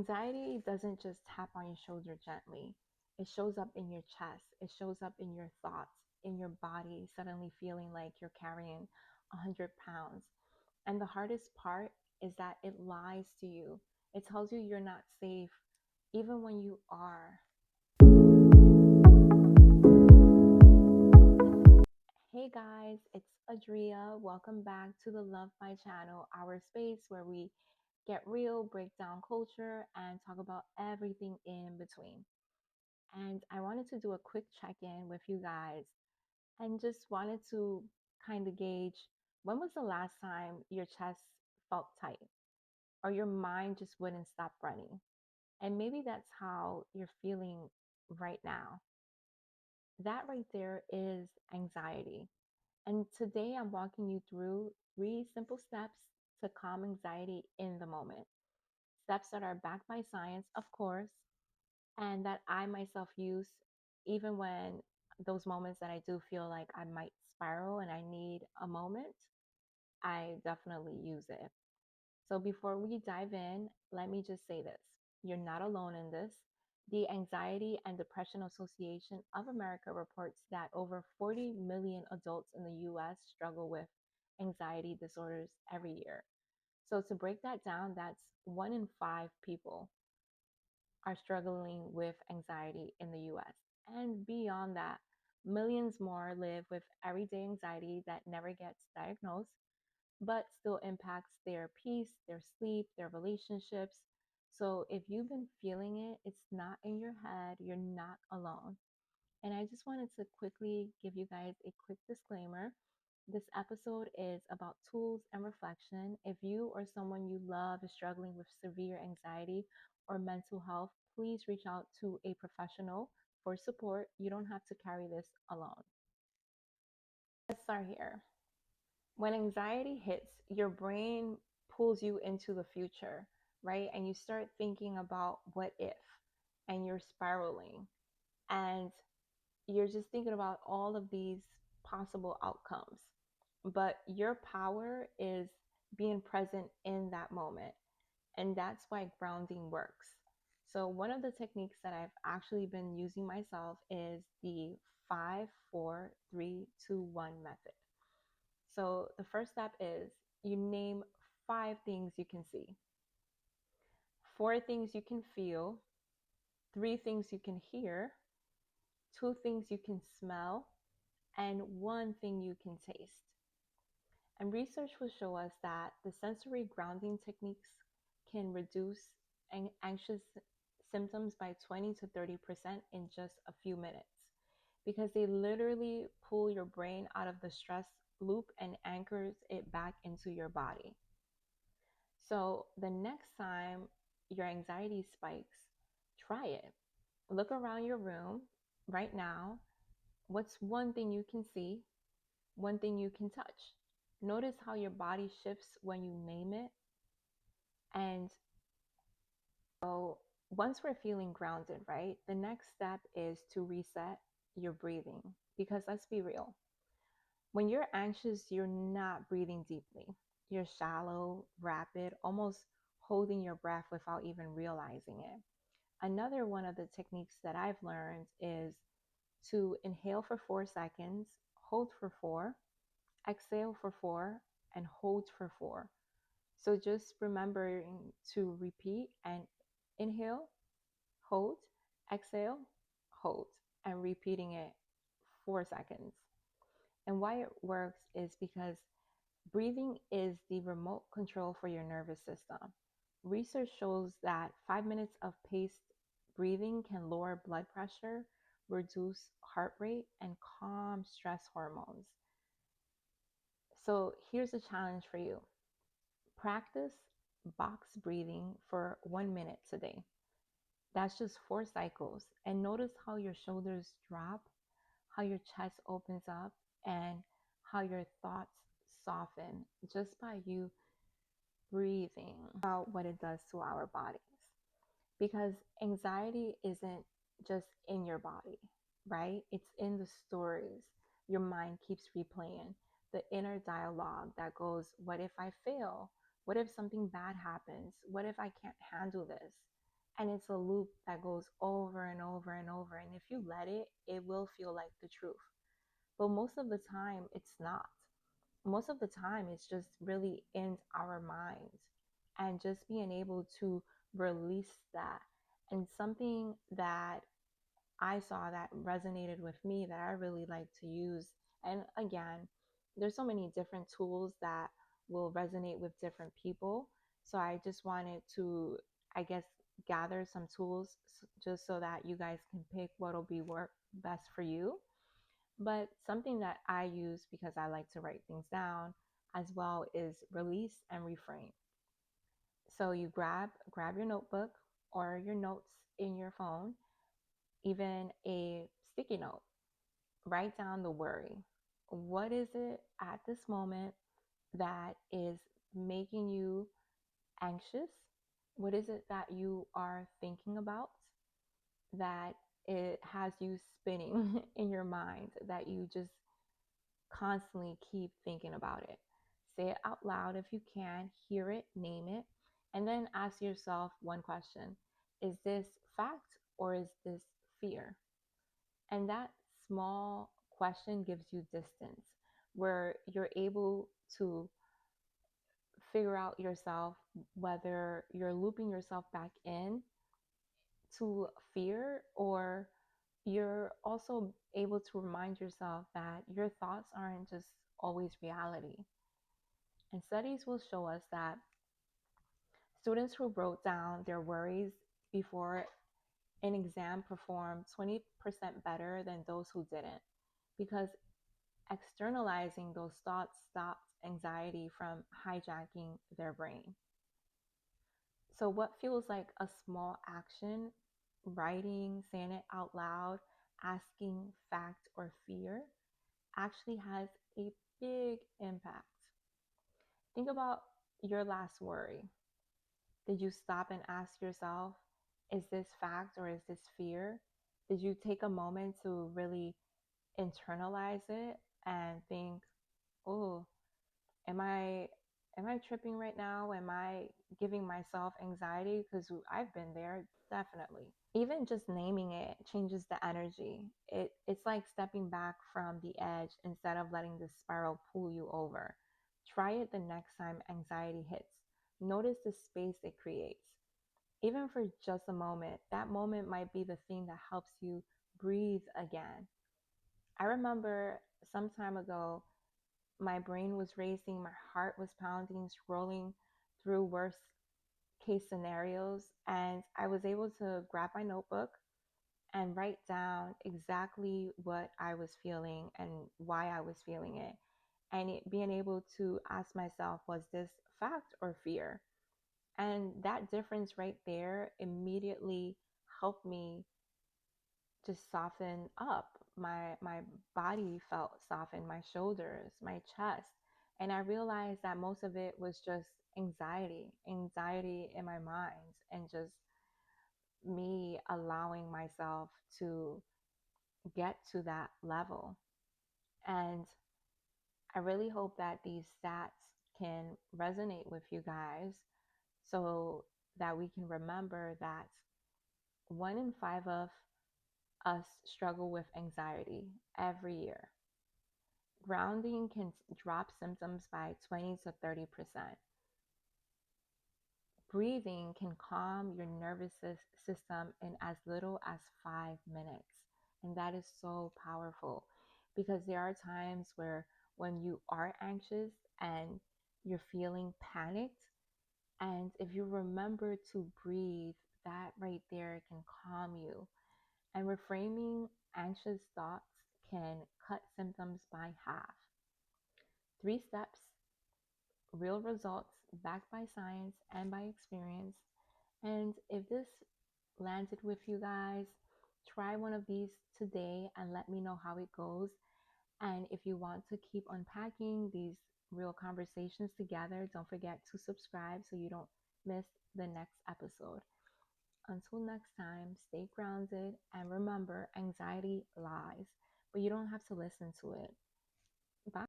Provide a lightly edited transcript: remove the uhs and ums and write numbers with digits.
Anxiety doesn't just tap on your shoulder gently. It shows up in your chest. It shows up in your thoughts, in your body, suddenly feeling like you're carrying 100 pounds. And the hardest part is that it lies to you. It tells you you're not safe, even when you are. Hey guys, it's Adria. Welcome back to the Love My channel, our space where we get real, break down culture, and talk about everything in between. And I wanted to do a quick check in with you guys and just wanted to kind of gauge, when was the last time your chest felt tight or your mind just wouldn't stop running? And maybe that's how you're feeling right now. That right there is anxiety. And today I'm walking you through 3 simple steps to calm anxiety in the moment. Steps that are backed by science, of course, and that I myself use even when those moments that I do feel like I might spiral and I need a moment, I definitely use it. So before we dive in, let me just say this. You're not alone in this. The Anxiety and Depression Association of America reports that over 40 million adults in the US struggle with anxiety disorders every year. So to break that down, that's 1 in 5 people are struggling with anxiety in the US. And beyond that, millions more live with everyday anxiety that never gets diagnosed, but still impacts their peace, their sleep, their relationships. So if you've been feeling it, it's not in your head, you're not alone. And I just wanted to quickly give you guys a quick disclaimer. This episode is about tools and reflection. If you or someone you love is struggling with severe anxiety or mental health, please reach out to a professional for support. You don't have to carry this alone. Let's start here. When anxiety hits, your brain pulls you into the future, right? And you start thinking about what if, and you're spiraling. And you're just thinking about all of these possible outcomes. But your power is being present in that moment. And that's why grounding works. So, one of the techniques that I've actually been using myself is the 5, 4, 3, 2, 1 method. So, the first step is you name 5 things you can see, 4 things you can feel, 3 things you can hear, 2 things you can smell, and 1 thing you can taste. And research will show us that the sensory grounding techniques can reduce anxious symptoms by 20 to 30% in just a few minutes, because they literally pull your brain out of the stress loop and anchors it back into your body. So the next time your anxiety spikes, try it. Look around your room right now. What's 1 thing you can see? 1 thing you can touch? Notice how your body shifts when you name it. And so once we're feeling grounded, right, the next step is to reset your breathing. Because let's be real, when you're anxious, you're not breathing deeply. You're shallow, rapid, almost holding your breath without even realizing it. Another one of the techniques that I've learned is to inhale for 4 seconds, hold for 4, exhale for 4, and hold for 4. So just remembering to repeat and inhale, hold, exhale, hold, and repeating it 4 seconds. And why it works is because breathing is the remote control for your nervous system. Research shows that 5 minutes of paced breathing can lower blood pressure, reduce heart rate, and calm stress hormones. So here's a challenge for you. Practice box breathing for 1 minute today. That's just 4 cycles. And notice how your shoulders drop, how your chest opens up, and how your thoughts soften just by you breathing about what it does to our bodies. Because anxiety isn't just in your body, right? It's in the stories your mind keeps replaying, the inner dialogue that goes, what if I fail? What if something bad happens? What if I can't handle this? And it's a loop that goes over and over and over. And if you let it, it will feel like the truth. But most of the time, it's not. Most of the time, it's just really in our minds. And just being able to release that. And something that I saw that resonated with me that I really like to use. And again, there's so many different tools that will resonate with different people. So I just wanted to, I guess, gather some tools just so that you guys can pick what'll be work best for you. But something that I use because I like to write things down as well is release and reframe. So you grab your notebook or your notes in your phone, even a sticky note. Write down the worry. What is it at this moment that is making you anxious? What is it that you are thinking about that it has you spinning in your mind, that you just constantly keep thinking about it? Say it out loud if you can, hear it, name it, and then ask yourself one question. Is this fact or is this fear? And that small question gives you distance where you're able to figure out yourself whether you're looping yourself back in to fear, or you're also able to remind yourself that your thoughts aren't just always reality. And studies will show us that students who wrote down their worries before an exam performed 20% better than those who didn't, because externalizing those thoughts stops anxiety from hijacking their brain. So, what feels like a small action, writing, saying it out loud, asking fact or fear, actually has a big impact. Think about your last worry. Did you stop and ask yourself, is this fact or is this fear? Did you take a moment to really internalize it and think, oh, am I tripping right now? Am I giving myself anxiety? Because I've been there, definitely. Even just naming it changes the energy. It's like stepping back from the edge instead of letting the spiral pull you over. Try it the next time anxiety hits. Notice the space it creates. Even for just a moment, that moment might be the thing that helps you breathe again. I remember some time ago, my brain was racing, my heart was pounding, scrolling through worst case scenarios, and I was able to grab my notebook and write down exactly what I was feeling and why I was feeling it. And being able to ask myself, was this fact or fear? And that difference right there immediately helped me just soften up. My body felt softened, my shoulders, my chest. And I realized that most of it was just anxiety in my mind, and just me allowing myself to get to that level. And I really hope that these stats can resonate with you guys so that we can remember that 1 in 5 of us struggle with anxiety every year. Grounding can drop symptoms by 20 to 30%. Breathing can calm your nervous system in as little as 5 minutes. And that is so powerful, because there are times where when you are anxious and you're feeling panicked, and if you remember to breathe, that right there can calm you. And reframing anxious thoughts can cut symptoms by half. 3 steps, real results backed by science and by experience. And if this landed with you guys, try one of these today and let me know how it goes. And if you want to keep unpacking these real conversations together, don't forget to subscribe so you don't miss the next episode. Until next time, stay grounded and remember, anxiety lies, but you don't have to listen to it. Bye.